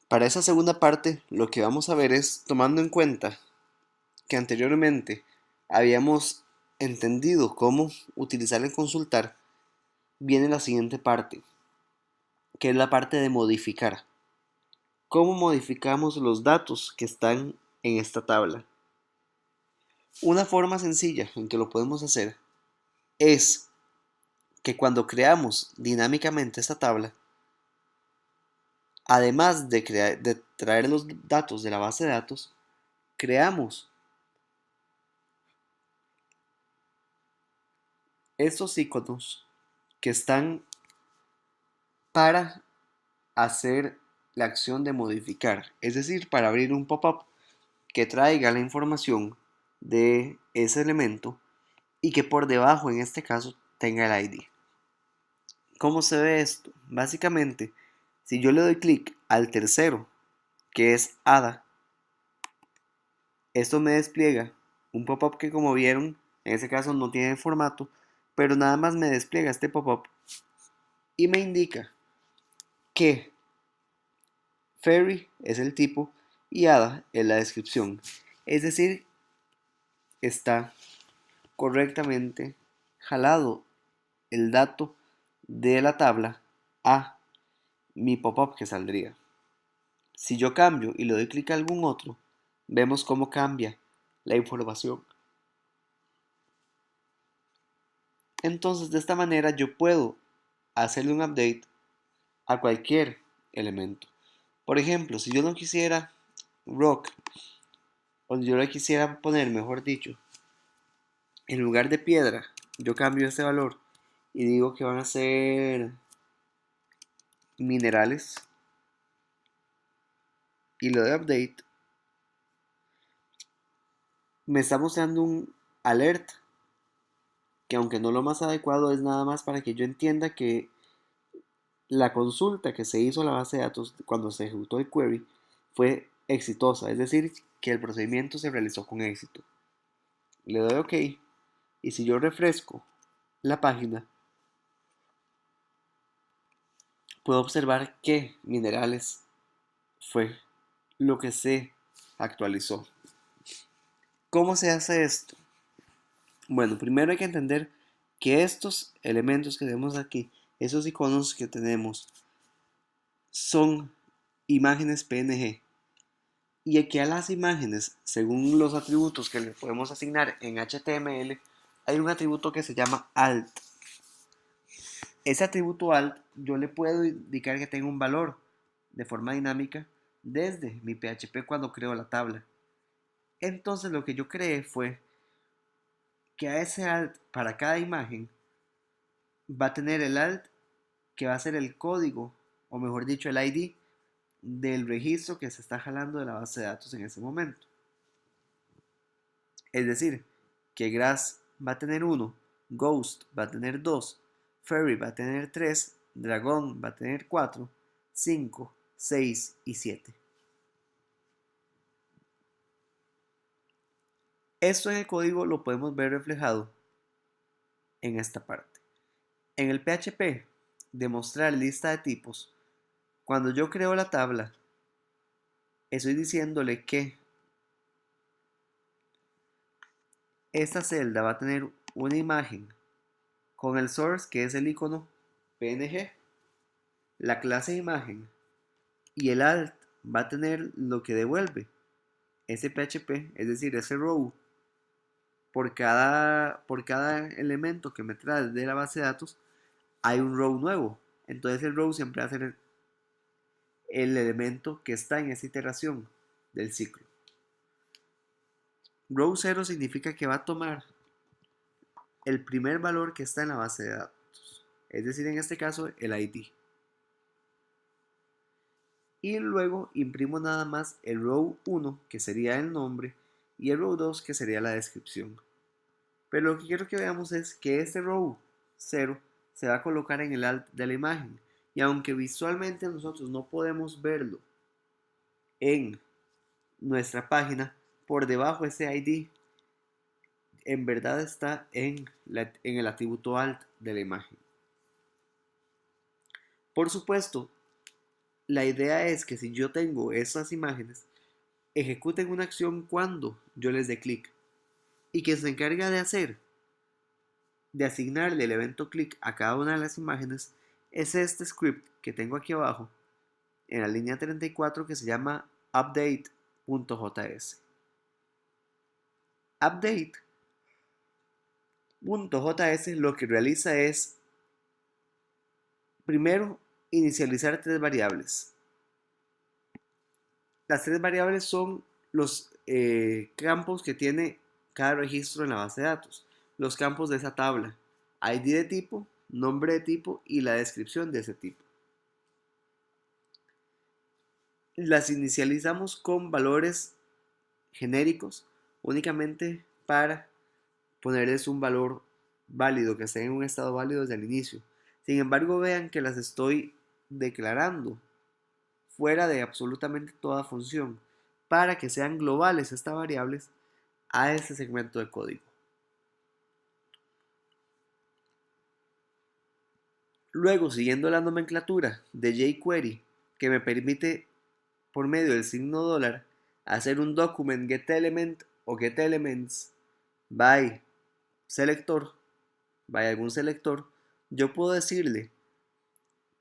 Para esa segunda parte, lo que vamos a ver es, tomando en cuenta que anteriormente habíamos entendido cómo utilizar el consultar, viene la siguiente parte, que es la parte de modificar. ¿Cómo modificamos los datos que están en esta tabla? Una forma sencilla en que lo podemos hacer es que cuando creamos dinámicamente esta tabla, además de traer los datos de la base de datos, creamos estos iconos que están para hacer la acción de modificar, es decir, para abrir un pop-up que traiga la información de ese elemento y que por debajo, en este caso, tenga el ID. ¿Cómo se ve esto? Básicamente, si yo le doy clic al tercero, que es ADA, esto me despliega un pop-up que, como vieron, en ese caso no tiene formato, pero nada más me despliega este pop-up y me indica que Ferry es el tipo y ADA es la descripción. Es decir, está correctamente jalado el dato de la tabla a mi pop-up que saldría. Si yo cambio y le doy clic a algún otro, vemos cómo cambia la información. Entonces, de esta manera yo puedo hacerle un update a cualquier elemento. Por ejemplo, si yo no quisiera rock, o yo le quisiera poner, mejor dicho, en lugar de piedra, yo cambio este valor y digo que van a ser minerales y le doy update, me está mostrando un alert que, aunque no lo más adecuado, es nada más para que yo entienda que la consulta que se hizo a la base de datos cuando se ejecutó el query fue exitosa, es decir, que el procedimiento se realizó con éxito. Le doy OK y si yo refresco la página, puedo observar que minerales fue lo que se actualizó. ¿Cómo se hace esto? Bueno, primero hay que entender que estos elementos que vemos aquí, esos iconos que tenemos, son imágenes PNG. Y aquí a las imágenes, según los atributos que le podemos asignar en HTML, hay un atributo que se llama alt. Ese atributo alt yo le puedo indicar que tenga un valor de forma dinámica desde mi PHP cuando creo la tabla. Entonces lo que yo creé fue que a ese alt para cada imagen va a tener el alt que va a ser el código, o mejor dicho el ID del registro que se está jalando de la base de datos en ese momento. Es decir, que Grass va a tener 1, Ghost va a tener 2, Fairy va a tener 3, Dragón va a tener 4, 5, 6 y 7. Esto en el código lo podemos ver reflejado en esta parte. En el PHP de mostrar lista de tipos, cuando yo creo la tabla, estoy diciéndole que esta celda va a tener una imagen con el source, que es el icono PNG, la clase de imagen, y el alt va a tener lo que devuelve ese PHP, es decir, ese row. Por cada elemento que me trae de la base de datos, hay un row nuevo. Entonces el row siempre va a ser el elemento que está en esa iteración del ciclo. Row 0 significa que va a tomar el primer valor que está en la base de datos, es decir, en este caso el ID. Y luego imprimo nada más el row 1, que sería el nombre, y el row 2, que sería la descripción. Pero lo que quiero que veamos es que este row 0 se va a colocar en el alt de la imagen. Y aunque visualmente nosotros no podemos verlo en nuestra página, por debajo ese ID en verdad está en el atributo alt de la imagen. Por supuesto, La idea es que si yo tengo esas imágenes, ejecuten una acción cuando yo les dé clic. Y que se encarga de asignarle el evento clic a cada una de las imágenes, es este script que tengo aquí abajo, en la línea 34, que se llama update.js. Update.js lo que realiza es, primero, inicializar tres variables. Las tres variables son los campos que tiene cada registro en la base de datos, los campos de esa tabla: ID de tipo, nombre de tipo y la descripción de ese tipo. Las inicializamos con valores genéricos únicamente para ponerles un valor válido, que esté en un estado válido desde el inicio. Sin embargo, vean que las estoy declarando fuera de absolutamente toda función para que sean globales estas variables a este segmento de código. Luego, siguiendo la nomenclatura de jQuery, que me permite por medio del signo dólar hacer un document getElement o getElements by selector, by algún selector, yo puedo decirle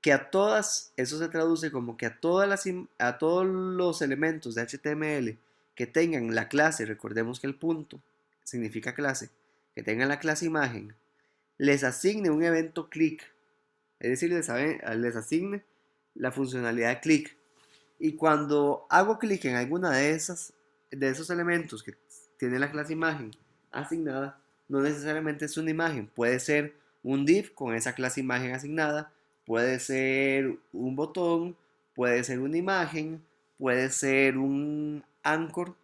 que a todas, eso se traduce como que a todos los elementos de HTML que tengan la clase, recordemos que el punto significa clase, que tengan la clase imagen, les asigne un evento click, es decir, les asigne la funcionalidad click. Y cuando hago clic en alguna de esos elementos que tiene la clase imagen asignada, no necesariamente es una imagen, puede ser un div con esa clase imagen asignada, puede ser un botón, puede ser una imagen, puede ser un anchor,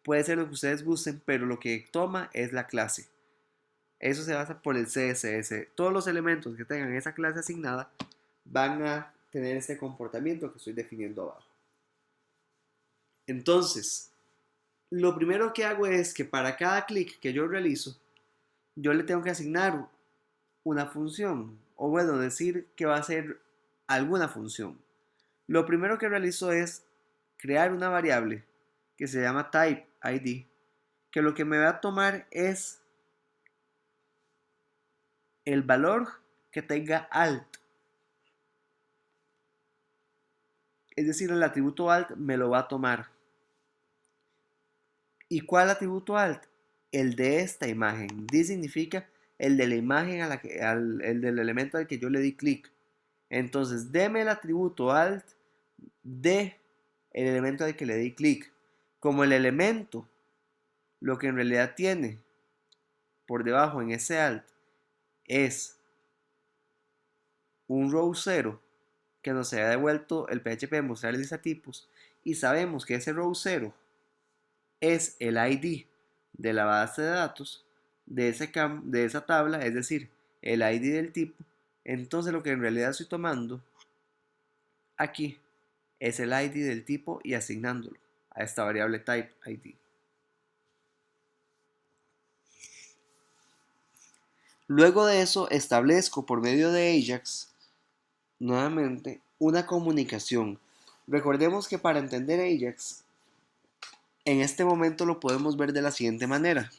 puede ser lo que ustedes gusten, pero lo que toma es la clase. Eso se basa por el CSS. Todos los elementos que tengan esa clase asignada van a tener ese comportamiento que estoy definiendo abajo. Entonces, lo primero que hago es que para cada clic que yo realizo, yo le tengo que asignar una función, o bueno, decir que va a ser alguna función. Lo primero que realizo es crear una variable que se llama typeID, que lo que me va a tomar es el valor que tenga alt. Es decir, el atributo alt me lo va a tomar. ¿Y cuál atributo alt? El de esta imagen. D significa el de la imagen el del elemento al que yo le di clic. Entonces, deme el atributo alt de el elemento al que le di clic. Como el elemento, lo que en realidad tiene por debajo en ese alt es un row 0 que nos ha devuelto el PHP de mostrar lista-tipos, y sabemos que ese row 0 es el ID de la base de datos de esa tabla, es decir, el ID del tipo. Entonces lo que en realidad estoy tomando aquí es el ID del tipo y asignándolo a esta variable typeID. Luego de eso establezco por medio de Ajax nuevamente una comunicación. Recordemos que para entender Ajax, en este momento lo podemos ver de la siguiente manera.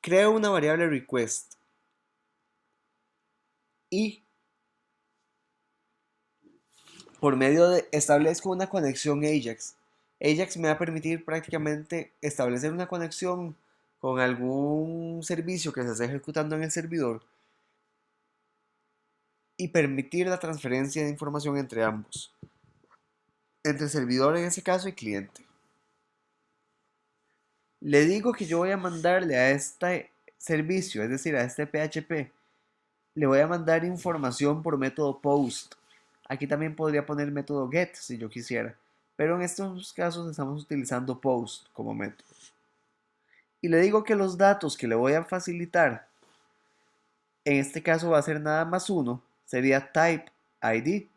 Creo una variable request y por medio de establezco una conexión Ajax. Ajax me va a permitir prácticamente establecer una conexión con algún servicio que se esté ejecutando en el servidor y permitir la transferencia de información entre ambos, entre el servidor en ese caso y cliente. Le digo que yo voy a mandarle a este servicio, es decir, a este PHP, le voy a mandar información por método post. Aquí también podría poner método get si yo quisiera, pero en estos casos estamos utilizando post como método. Y le digo que los datos que le voy a facilitar, en este caso va a ser nada más uno, sería typeID.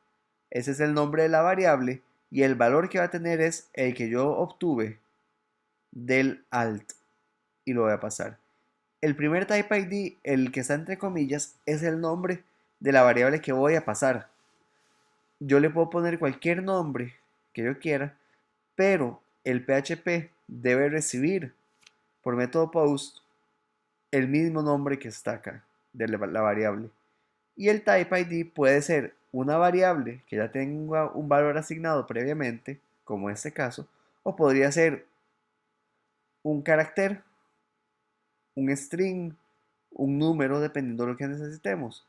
Ese es el nombre de la variable y el valor que va a tener es el que yo obtuve del alt y lo voy a pasar. El primer typeID, el que está entre comillas, es el nombre de la variable que voy a pasar. Yo le puedo poner cualquier nombre que yo quiera, pero el PHP debe recibir por método post el mismo nombre que está acá de la variable. Y el type ID puede ser una variable que ya tenga un valor asignado previamente, como en este caso, o podría ser un carácter, un string, un número, dependiendo de lo que necesitemos.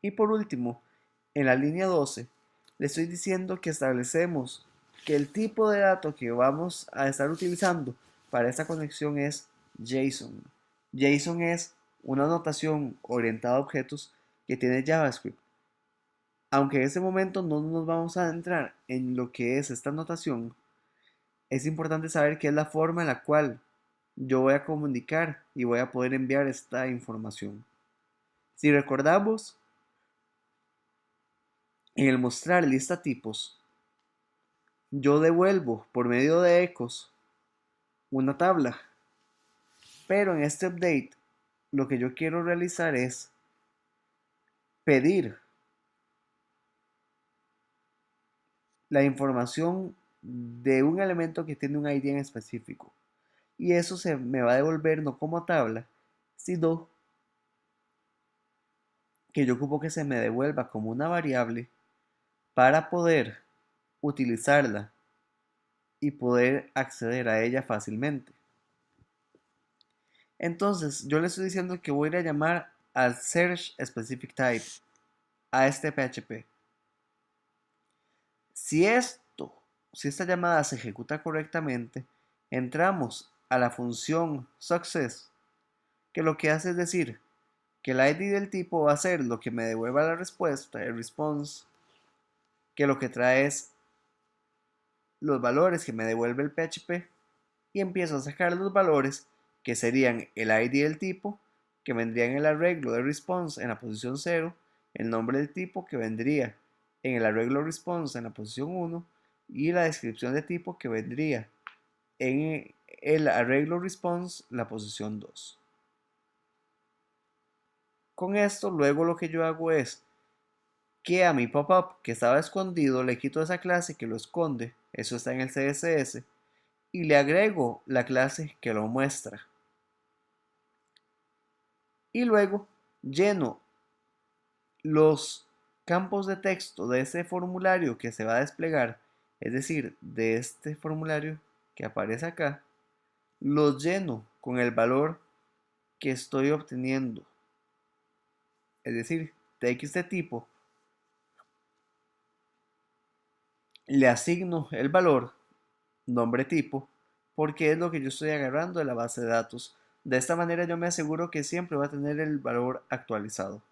Y por último, en la línea 12, le estoy diciendo que establecemos que el tipo de dato que vamos a estar utilizando para esta conexión es JSON. JSON es una notación orientada a objetos que tiene JavaScript. Aunque en este momento no nos vamos a entrar en lo que es esta notación, es importante saber que es la forma en la cual yo voy a comunicar y voy a poder enviar esta información. Si recordamos, en el mostrar lista tipos, yo devuelvo por medio de ecos una tabla, pero en este update lo que yo quiero realizar es pedir la información de un elemento que tiene un ID en específico. Y eso se me va a devolver no como tabla, sino que yo ocupo que se me devuelva como una variable para poder utilizarla y poder acceder a ella fácilmente. Entonces, yo le estoy diciendo que voy a ir a llamar al search specific type a este PHP. Si esta llamada se ejecuta correctamente, entramos a la función success, que lo que hace es decir que el ID del tipo va a ser lo que me devuelva la respuesta, el response, que lo que trae es los valores que me devuelve el PHP, y empiezo a sacar los valores que serían el ID del tipo, que vendría en el arreglo de response en la posición 0, el nombre del tipo que vendría en el arreglo response en la posición 1 y la descripción de tipo que vendría en el arreglo response en la posición 2. Con esto, luego lo que yo hago es que a mi pop-up que estaba escondido le quito esa clase que lo esconde, eso está en el CSS, y le agrego la clase que lo muestra. Y luego lleno los campos de texto de ese formulario que se va a desplegar, es decir, de este formulario que aparece acá, los lleno con el valor que estoy obteniendo, es decir, txt de tipo, le asigno el valor, nombre tipo, porque es lo que yo estoy agarrando de la base de datos. De esta manera yo me aseguro que siempre va a tener el valor actualizado.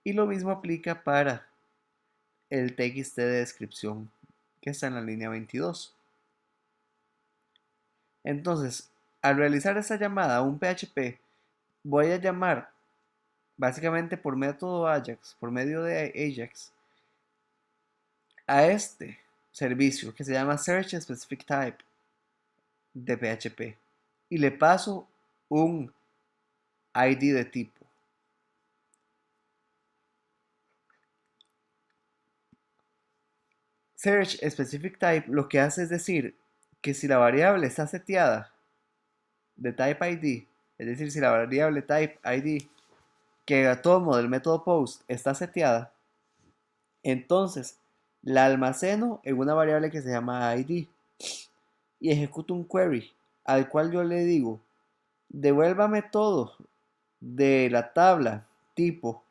Y lo mismo aplica para el txt de descripción que está en la línea 22. Entonces, al realizar esta llamada a un PHP, voy a llamar básicamente por método Ajax, por medio de Ajax, a este servicio que se llama Search Specific Type de PHP y le paso un ID de tipo. Search Specific Type lo que hace es decir que si la variable está seteada de Type ID, es decir, si la variable Type ID que tomo del método post está seteada, entonces la almaceno en una variable que se llama ID y ejecuto un query al cual yo le digo devuélvame todo de la tabla tipo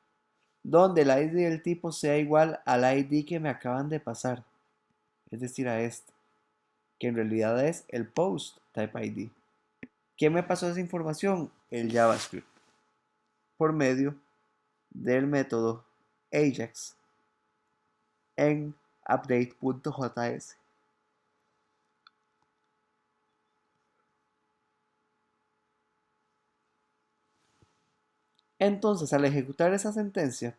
donde el ID del tipo sea igual al ID que me acaban de pasar, es decir, a este, que en realidad es el post type ID. ¿Quién me pasó esa información? El JavaScript, por medio del método Ajax en update.js. Entonces, al ejecutar esa sentencia,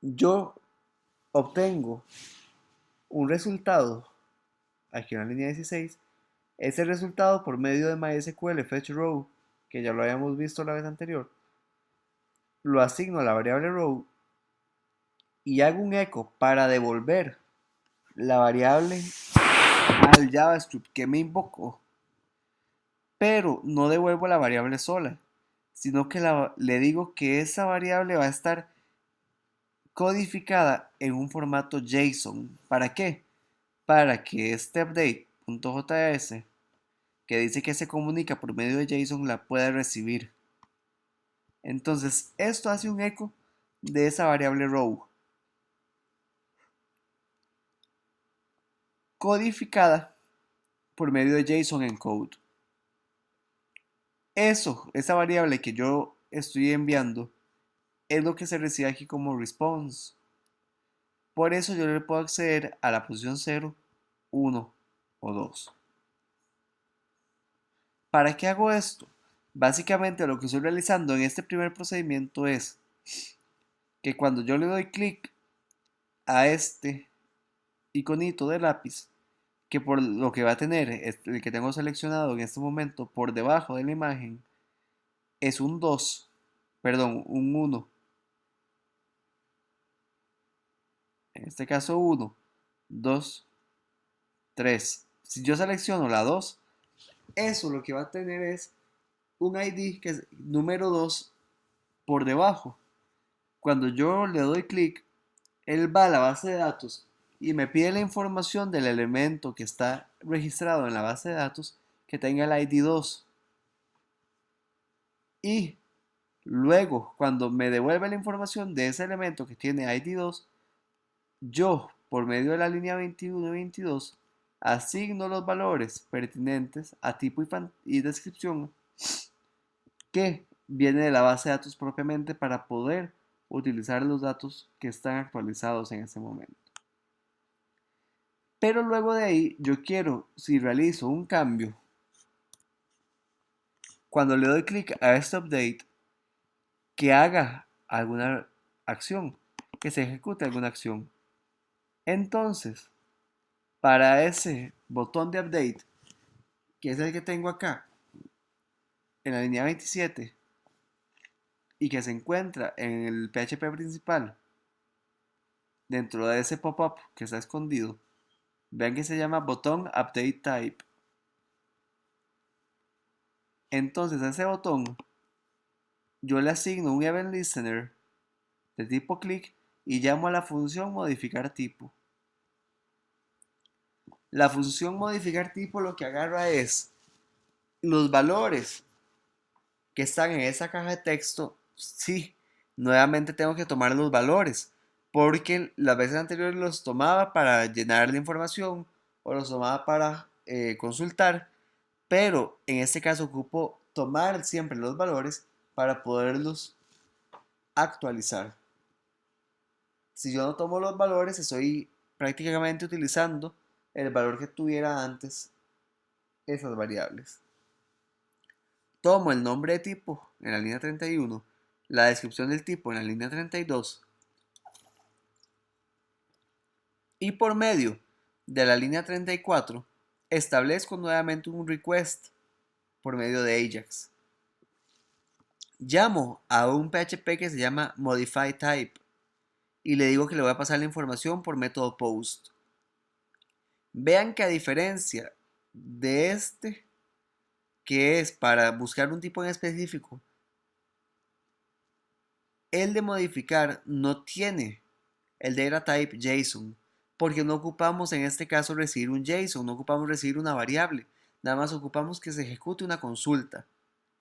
yo obtengo un resultado, aquí en la línea 16, ese resultado por medio de MySQL Fetch Row que ya lo habíamos visto la vez anterior, lo asigno a la variable row y hago un echo para devolver la variable al JavaScript que me invocó, pero no devuelvo la variable sola, sino que le digo que esa variable va a estar codificada en un formato JSON. ¿Para qué? Para que este update.js, que dice que se comunica por medio de JSON, la pueda recibir. Entonces, esto hace un eco de esa variable row codificada por medio de JSON encode. Esa variable que yo estoy enviando, es lo que se recibe aquí como response. Por eso yo le puedo acceder a la posición 0, 1 o 2. ¿Para qué hago esto? Básicamente lo que estoy realizando en este primer procedimiento es que cuando yo le doy clic a este iconito de lápiz, que por lo que va a tener el que tengo seleccionado en este momento por debajo de la imagen es un 2, perdón, un 1, en este caso 1, 2, 3. Si yo selecciono la 2, eso lo que va a tener es un ID que es número 2 por debajo. Cuando yo le doy clic, él va a la base de datos y me pide la información del elemento que está registrado en la base de datos que tenga el ID 2. Y luego, cuando me devuelve la información de ese elemento que tiene ID 2, yo, por medio de la línea 21 y 22, asigno los valores pertinentes a tipo y descripción que viene de la base de datos propiamente para poder utilizar los datos que están actualizados en ese momento. Pero luego de ahí yo quiero, si realizo un cambio, cuando le doy clic a este update, que haga alguna acción, que se ejecute alguna acción. Entonces, para ese botón de update, que es el que tengo acá, en la línea 27, y que se encuentra en el PHP principal, dentro de ese pop-up que está escondido, vean que se llama botón update type. Entonces a ese botón yo le asigno un event listener de tipo click y llamo a la función modificar tipo. La función modificar tipo lo que agarra es los valores que están en esa caja de texto. Sí, nuevamente tengo que tomar los valores, porque las veces anteriores los tomaba para llenar la información o los tomaba para consultar, pero en este caso ocupo tomar siempre los valores para poderlos actualizar. Si yo no tomo los valores, estoy prácticamente utilizando el valor que tuviera antes esas variables. Tomo el nombre de tipo en la línea 31, la descripción del tipo en la línea 32 y por medio de la línea 34 establezco nuevamente un request por medio de Ajax. Llamo a un PHP que se llama modify type y le digo que le voy a pasar la información por método post. Vean que a diferencia de este, que es para buscar un tipo en específico, el de modificar no tiene el data type JSON, porque no ocupamos en este caso recibir un JSON, no ocupamos recibir una variable, nada más ocupamos que se ejecute una consulta.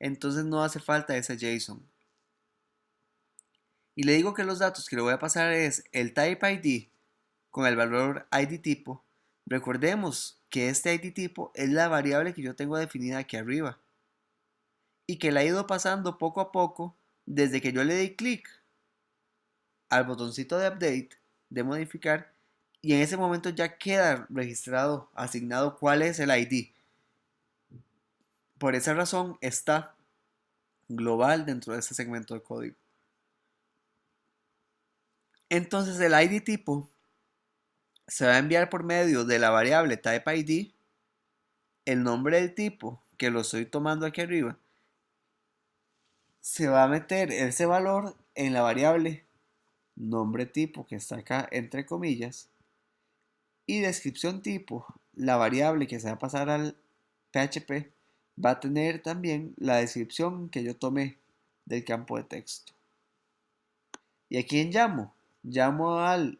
Entonces no hace falta ese JSON. Y le digo que los datos que le voy a pasar es el type ID con el valor ID tipo. Recordemos que este ID tipo es la variable que yo tengo definida aquí arriba y que la he ido pasando poco a poco desde que yo le di clic al botoncito de update, de modificar, y en ese momento ya queda registrado, asignado cuál es el ID. Por esa razón está global dentro de este segmento de código. Entonces el ID tipo se va a enviar por medio de la variable typeID, el nombre del tipo, que lo estoy tomando aquí arriba, se va a meter ese valor en la variable nombre tipo que está acá entre comillas y descripción tipo, la variable que se va a pasar al PHP va a tener también la descripción que yo tomé del campo de texto. ¿Y a quién llamo? Llamo al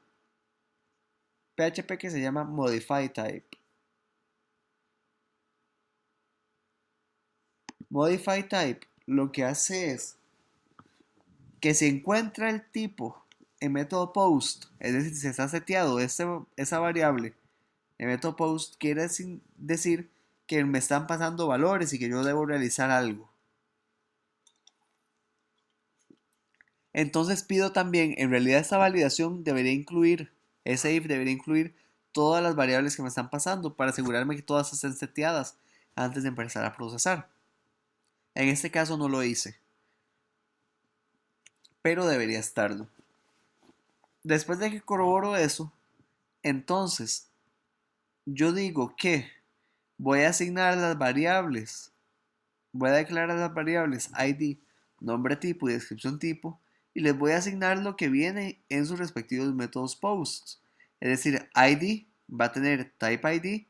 PHP que se llama modify type. Modify type lo que hace es que se encuentra el tipo en método post, es decir, si está seteado esa variable en método post, quiere decir que me están pasando valores y que yo debo realizar algo. Entonces pido también, en realidad esta validación debería incluir, ese if debería incluir todas las variables que me están pasando para asegurarme que todas estén seteadas antes de empezar a procesar. En este caso no lo hice, pero debería estarlo. Después de que corroboro eso, entonces yo digo que voy a asignar las variables, voy a declarar las variables ID, nombre tipo y descripción tipo, y les voy a asignar lo que viene en sus respectivos métodos posts. Es decir, ID va a tener type ID,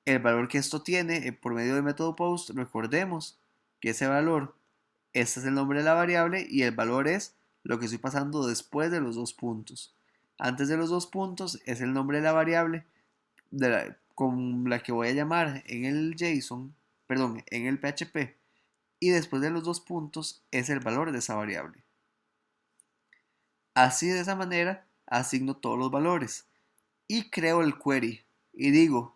el valor que esto tiene por medio del método post. Recordemos que ese valor, este es el nombre de la variable y el valor es lo que estoy pasando después de los dos puntos. Antes de los dos puntos es el nombre de la variable con la que voy a llamar en el JSON, perdón, en el PHP, y después de los dos puntos es el valor de esa variable. Así, de esa manera asigno todos los valores y creo el query y digo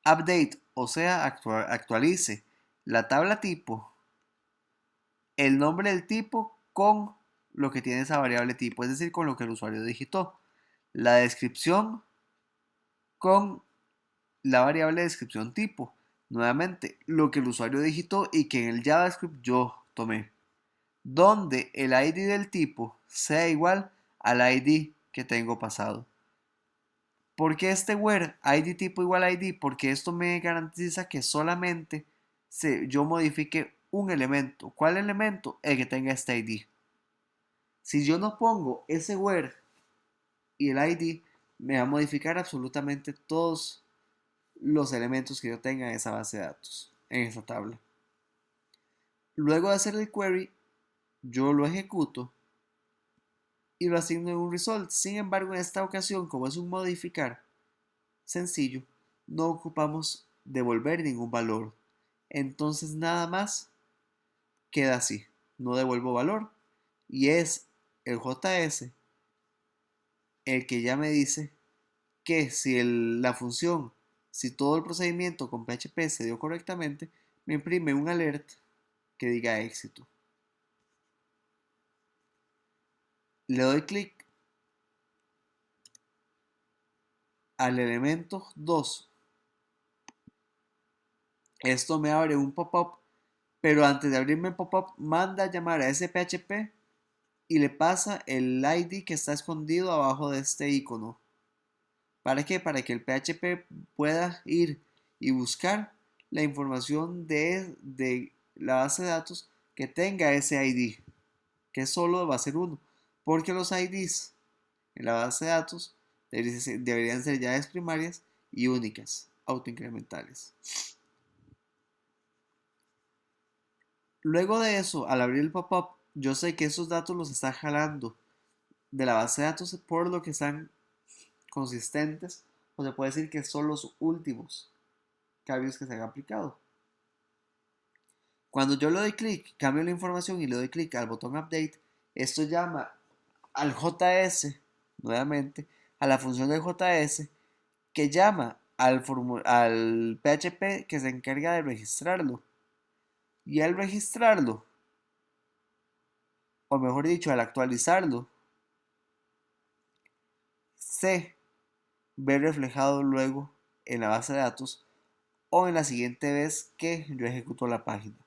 update, o sea, actualice la tabla tipo, el nombre del tipo con lo que tiene esa variable tipo, es decir, con lo que el usuario digitó, la descripción con la variable descripción tipo, nuevamente lo que el usuario digitó y que en el JavaScript yo tomé, donde el ID del tipo sea igual al ID que tengo pasado. ¿Por qué este where ID tipo igual a ID? Porque esto me garantiza que solamente yo modifique un elemento. ¿Cuál elemento? El que tenga este ID. Si yo no pongo ese where y el ID, me va a modificar absolutamente todos los elementos que yo tenga en esa base de datos, en esa tabla. Luego de hacer el query, yo lo ejecuto y lo asigno en un result. Sin embargo, en esta ocasión, como es un modificar sencillo, no ocupamos devolver ningún valor. Entonces nada más queda así. No devuelvo valor y es el JS el que ya me dice que si la función, si todo el procedimiento con PHP se dio correctamente, me imprime un alert que diga éxito. Le doy clic al elemento 2. Esto me abre un pop-up, pero antes de abrirme el pop-up manda a llamar a ese PHP y le pasa el ID que está escondido abajo de este icono. ¿Para qué? Para que el PHP pueda ir y buscar la información de la base de datos que tenga ese ID, que solo va a ser uno, porque los IDs en la base de datos deberían ser llaves primarias y únicas, autoincrementales. Luego de eso, al abrir el pop-up, yo sé que esos datos los está jalando de la base de datos, por lo que están consistentes, o se puede decir que son los últimos cambios que se han aplicado. Cuando yo le doy clic, cambio la información y le doy clic al botón update, esto llama al JS, nuevamente, a la función del JS, que llama al PHP que se encarga de registrarlo. Y al registrarlo, o mejor dicho, al actualizarlo, se ve reflejado luego en la base de datos o en la siguiente vez que yo ejecuto la página.